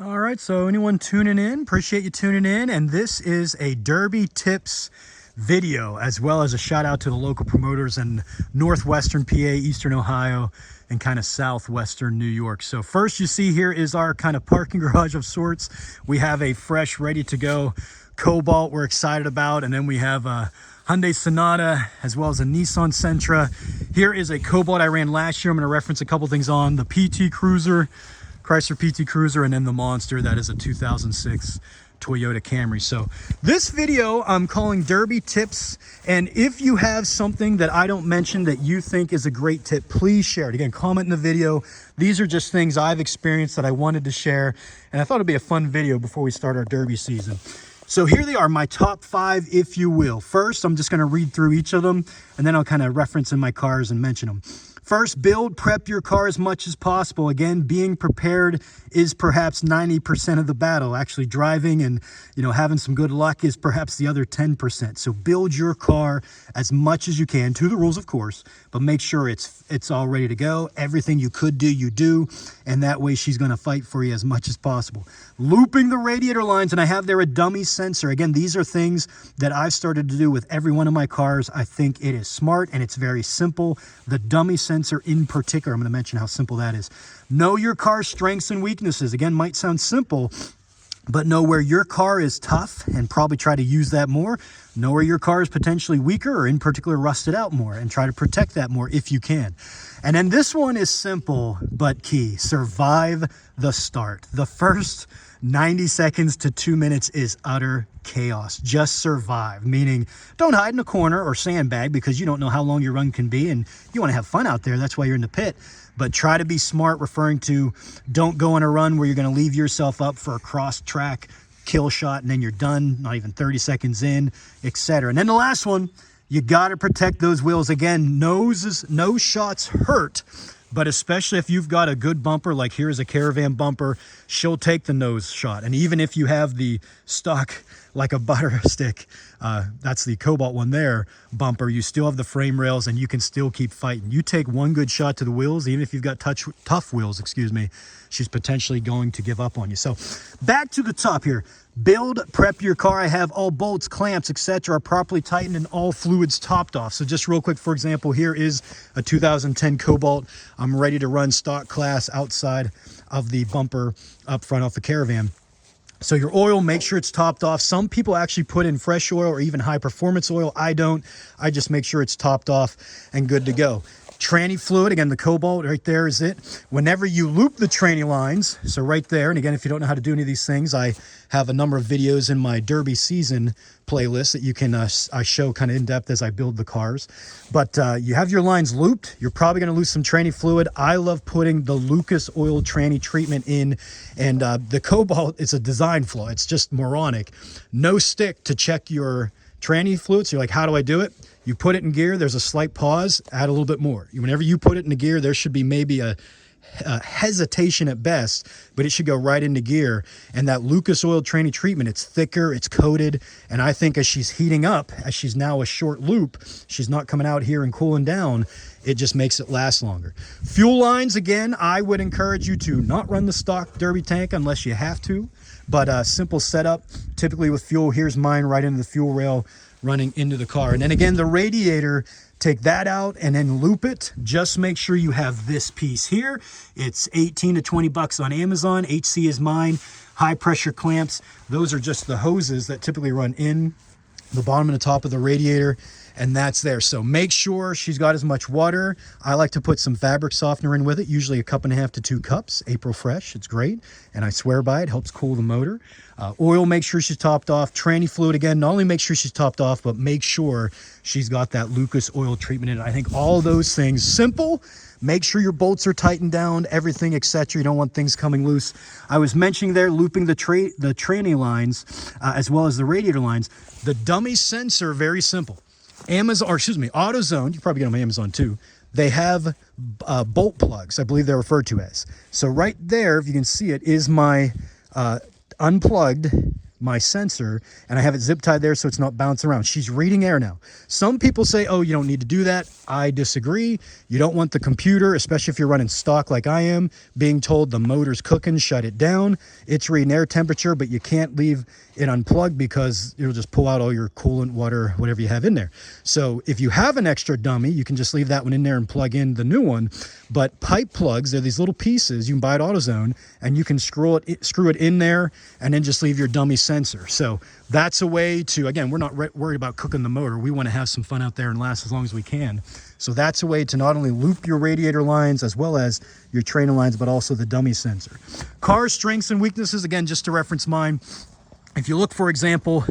All right, so anyone tuning in, appreciate you tuning in. And this is a Derby Tips video, as well as a shout out to the local promoters in Northwestern PA, Eastern Ohio, and kind of Southwestern New York. So first you see here is our kind of parking garage of sorts. We have a fresh, ready to go Cobalt we're excited about. And then we have a Hyundai Sonata, as well as a Nissan Sentra. Here is a Cobalt I ran last year. I'm gonna reference a couple things on the PT Cruiser, Chrysler PT Cruiser, and then the Monster. That is a 2006 Toyota Camry. So this video I'm calling Derby Tips, and if you have something that I don't mention that you think is a great tip, please share it. Again, comment in the video. These are just things I've experienced that I wanted to share, and I thought it'd be a fun video before we start our Derby season. So here they are, my top 5, if you will. First, I'm just going to read through each of them, and then I'll kind of reference in my cars and mention them. First, prep your car as much as possible. Again, being prepared is perhaps 90% of the battle. Actually driving and, having some good luck is perhaps the other 10%. So build your car as much as you can, to the rules, of course, but make sure it's all ready to go. Everything you could do, you do, and that way she's going to fight for you as much as possible. Looping the radiator lines, and I have there a dummy sensor. Again, these are things that I've started to do with every one of my cars. I think it is smart and it's very simple. The dummy sensor in particular, I'm going to mention how simple that is. Know your car's strengths and weaknesses. Again, might sound simple, but know where your car is tough and probably try to use that more. Know where your car is potentially weaker or in particular rusted out more, and try to protect that more if you can. And then this one is simple but key. Survive the start. The first 90 seconds to 2 minutes is utter chaos. Just survive, meaning don't hide in a corner or sandbag, because you don't know how long your run can be and you want to have fun out there. That's why you're in the pit. But try to be smart, referring to don't go on a run where you're going to leave yourself up for a cross track kill shot and then you're done, not even 30 seconds in, etc. And then the last one, you got to protect those wheels. Again, no shots hurt, but especially if you've got a good bumper, like here's a Caravan bumper, she'll take the nose shot. And even if you have the stock, like a butter stick, that's the Cobalt one there, bumper, you still have the frame rails and you can still keep fighting. You take one good shot to the wheels, even if you've got tough wheels, she's potentially going to give up on you. So back to the top here. Prep your car. I have all bolts, clamps, etc. are properly tightened and all fluids topped off. So just real quick, for example, here is a 2010 Cobalt. I'm ready to run stock class outside of the bumper up front off the Caravan. So your oil, make sure it's topped off. Some people actually put in fresh oil or even high performance oil. I don't. I just make sure it's topped off and good to go. Tranny fluid, again, the Cobalt right there is it. Whenever you loop the tranny lines, so right there, and again, if you don't know how to do any of these things, I have a number of videos in my Derby season playlist that you can, I show kind of in depth as I build the cars. But you have your lines looped. You're probably going to lose some tranny fluid. I love putting the Lucas Oil tranny treatment in, and the Cobalt, it's a design flaw. It's just moronic. No stick to check your tranny fluid. So you're like, how do I do it? You put it in gear, there's a slight pause, add a little bit more. Whenever you put it in gear, there should be maybe a hesitation at best, but it should go right into gear. And that Lucas Oil tranny treatment, it's thicker, it's coated, and I think as she's heating up, as she's now a short loop, she's not coming out here and cooling down, it just makes it last longer. Fuel lines, again, I would encourage you to not run the stock Derby tank unless you have to, but simple setup, typically with fuel. Here's mine right into the fuel rail, running into the car. And then again, the radiator, take that out and then loop it. Just make sure you have this piece here. It's 18 to 20 bucks on Amazon. HC is mine. High pressure clamps. Those are just the hoses that typically run in the bottom and the top of the radiator, and that's there. So make sure she's got as much water. I like to put some fabric softener in with it, usually 1.5 cups to 2 cups. April Fresh, it's great, and I swear by it, helps cool the motor. Oil, make sure she's topped off. Tranny fluid, again, not only make sure she's topped off, but make sure she's got that Lucas Oil treatment in it. I think all those things, simple. Make sure your bolts are tightened down, everything, etc. You don't want things coming loose. I was mentioning there, looping the tranny lines, as well as the radiator lines. The dummy sensor, very simple. AutoZone, you probably get them on Amazon too. They have bolt plugs, I believe they're referred to as. So right there, if you can see it, is my unplugged my sensor, and I have it zip tied there so it's not bouncing around. She's reading air now. Some people say, oh, you don't need to do that. I disagree. You don't want the computer, especially if you're running stock like I am, being told the motor's cooking, shut it down. It's reading air temperature, but you can't leave it unplugged because it'll just pull out all your coolant, water, whatever you have in there. So if you have an extra dummy, you can just leave that one in there and plug in the new one. But pipe plugs, they're these little pieces. You can buy at AutoZone, and you can screw it in there and then just leave your dummy sensor. So that's a way to, again, we're not worried about cooking the motor. We want to have some fun out there and last as long as we can. So that's a way to not only loop your radiator lines as well as your trainer lines, but also the dummy sensor. Car strengths and weaknesses, again, just to reference mine. If you look, for example,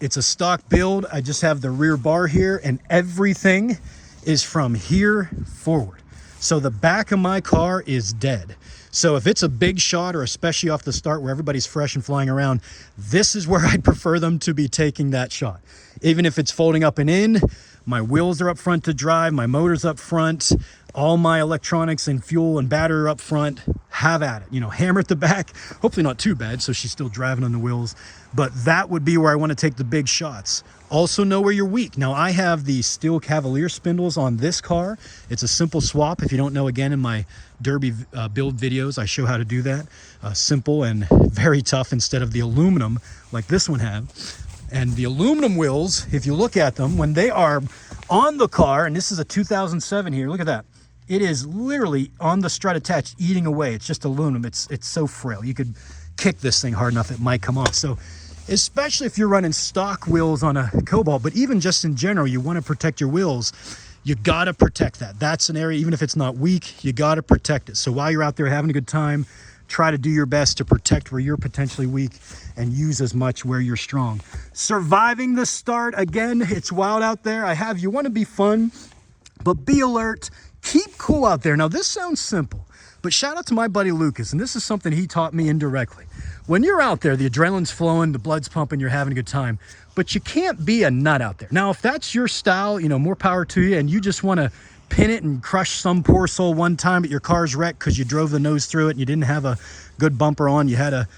it's a stock build. I just have the rear bar here, and everything is from here forward. So the back of my car is dead. So if it's a big shot, or especially off the start where everybody's fresh and flying around, this is where I'd prefer them to be taking that shot. Even if it's folding up and in, my wheels are up front to drive, my motor's up front, all my electronics and fuel and battery are up front. Have at it. You know, hammer at the back. Hopefully not too bad, so she's still driving on the wheels. But that would be where I want to take the big shots. Also know where you're weak. Now, I have the steel Cavalier spindles on this car. It's a simple swap. If you don't know, again, in my Derby build videos, I show how to do that. Simple and very tough instead of the aluminum like this one have. And the aluminum wheels, if you look at them, when they are on the car, and this is a 2007 here, look at that. It is literally on the strut attached, eating away. It's just aluminum. It's so frail. You could kick this thing hard enough, it might come off. So especially if you're running stock wheels on a Cobalt, but even just in general, you want to protect your wheels. You got to protect that. That's an area, even if it's not weak, you got to protect it. So while you're out there having a good time, try to do your best to protect where you're potentially weak and use as much where you're strong. Surviving the start, again, it's wild out there. You want to be fun, but be alert. Keep cool out there. Now, this sounds simple, but shout out to my buddy Lucas, and this is something he taught me indirectly. When you're out there, the adrenaline's flowing, the blood's pumping, you're having a good time, but you can't be a nut out there. Now, if that's your style, you know, more power to you, and you just want to pin it and crush some poor soul one time, but your car's wrecked because you drove the nose through it and you didn't have a good bumper on, you had a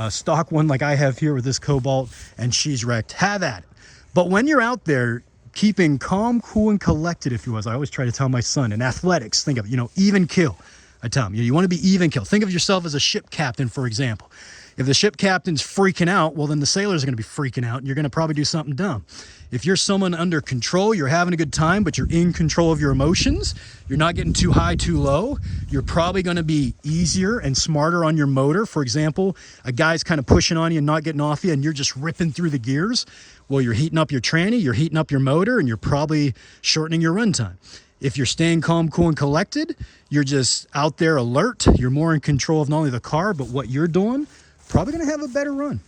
stock one like I have here with this Cobalt, and she's wrecked, have at it. But when you're out there, keeping calm, cool, and collected, if you was. I always try to tell my son, in athletics, think of it, you know, even kill. I tell him, you want to be even kill. Think of yourself as a ship captain, for example. If the ship captain's freaking out, well, then the sailors are going to be freaking out, and you're going to probably do something dumb. If you're someone under control, you're having a good time, but you're in control of your emotions, you're not getting too high, too low, you're probably going to be easier and smarter on your motor. For example, a guy's kind of pushing on you and not getting off you, and you're just ripping through the gears. Well, you're heating up your tranny, you're heating up your motor, and you're probably shortening your run time. If you're staying calm, cool, and collected, you're just out there alert. You're more in control of not only the car, but what you're doing. Probably going to have a better run.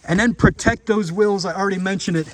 And then protect those wheels. I already mentioned it.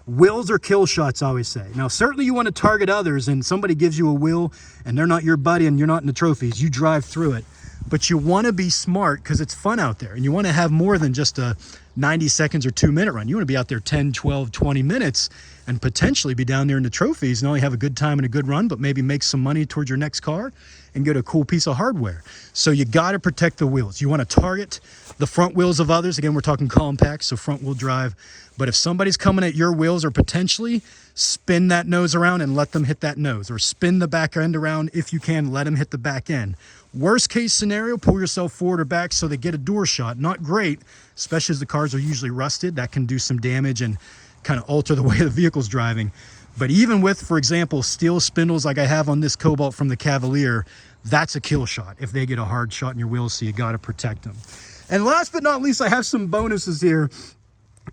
Wheels are kill shots, I always say. Now, certainly you want to target others, and somebody gives you a wheel, and they're not your buddy, and you're not in the trophies. You drive through it. But you want to be smart because it's fun out there, and you want to have more than just a 90 seconds or 2-minute run. You want to be out there 10, 12, 20 minutes and potentially be down there in the trophies and not only have a good time and a good run, but maybe make some money towards your next car and get a cool piece of hardware. So you got to protect the wheels. You want to target the front wheels of others. Again, we're talking compact, so front wheel drive. But if somebody's coming at your wheels, or potentially spin that nose around and let them hit that nose, or spin the back end around if you can, let them hit the back end. Worst case scenario, pull yourself forward or back so they get a door shot. Not great, especially as the cars are usually rusted. That can do some damage and kind of alter the way the vehicle's driving. But even with, for example, steel spindles like I have on this Cobalt from the Cavalier, that's a kill shot if they get a hard shot in your wheels, so you got to protect them. And last but not least, I have some bonuses here.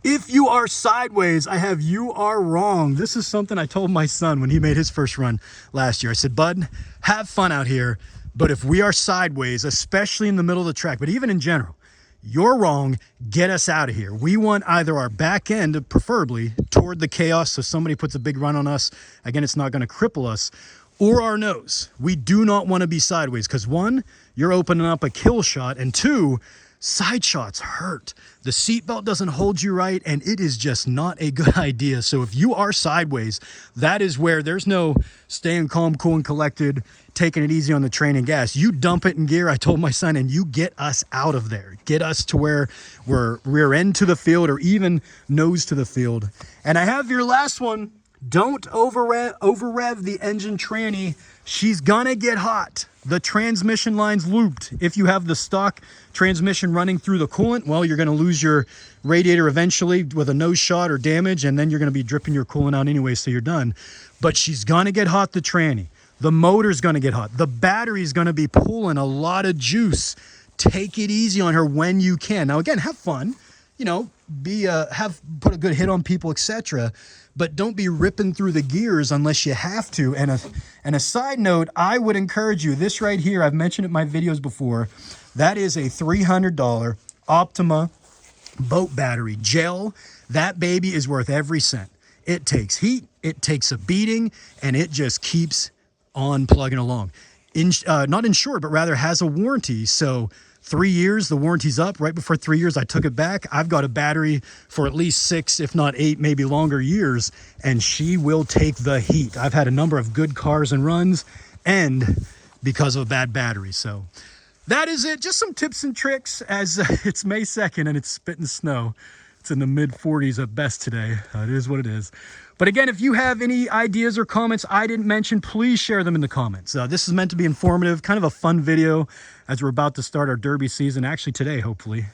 If you are sideways, I have you are wrong. This is something I told my son when he made his first run last year. I said, bud, have fun out here. But if we are sideways, especially in the middle of the track, but even in general, you're wrong, get us out of here. We want either our back end, preferably, toward the chaos, so somebody puts a big run on us. Again, it's not going to cripple us. or our nose. We do not want to be sideways because one, you're opening up a kill shot, and two, side shots hurt. The seatbelt doesn't hold you right, and it is just not a good idea. So if you are sideways, that is where there's no staying calm, cool, and collected, taking it easy on the train and gas. You dump it in gear, I told my son, and you get us out of there. Get us to where we're rear end to the field or even nose to the field. And I have your last one. Don't over rev the engine tranny. She's gonna get hot. The transmission line's looped. If you have the stock transmission running through the coolant, well, you're gonna lose your radiator eventually with a nose shot or damage, and then you're gonna be dripping your coolant out anyway, so you're done. But she's gonna get hot, the tranny. The motor's gonna get hot. The battery's gonna be pulling a lot of juice. Take it easy on her when you can. Now again, have fun. You know, put a good hit on people, etc. But don't be ripping through the gears unless you have to. And a side note, I would encourage you, this right here, I've mentioned it in my videos before, that is a $300 Optima boat battery gel. That baby is worth every cent. It takes heat, it takes a beating, and it just keeps on plugging along. Not insured, but rather has a warranty. So 3 years, the warranty's up. Right before 3 years, I took it back. I've got a battery for at least 6, if not 8, maybe longer years, and she will take the heat. I've had a number of good cars and runs, and because of a bad battery. So that is it. Just some tips and tricks as it's May 2nd and it's spitting snow. It's in the mid 40s at best today. It is what it is. But again, if you have any ideas or comments I didn't mention, please share them in the comments. This is meant to be informative, kind of a fun video as we're about to start our Derby season. Actually today, hopefully.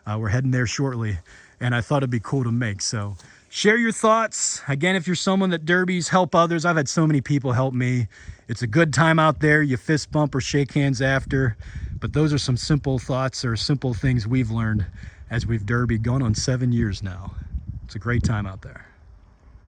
We're heading there shortly, and I thought it'd be cool to make. So share your thoughts. Again, if you're someone that derbies, help others. I've had so many people help me. It's a good time out there. You fist bump or shake hands after. But those are some simple thoughts or simple things we've learned as we've derbied, going on 7 years now. It's a great time out there.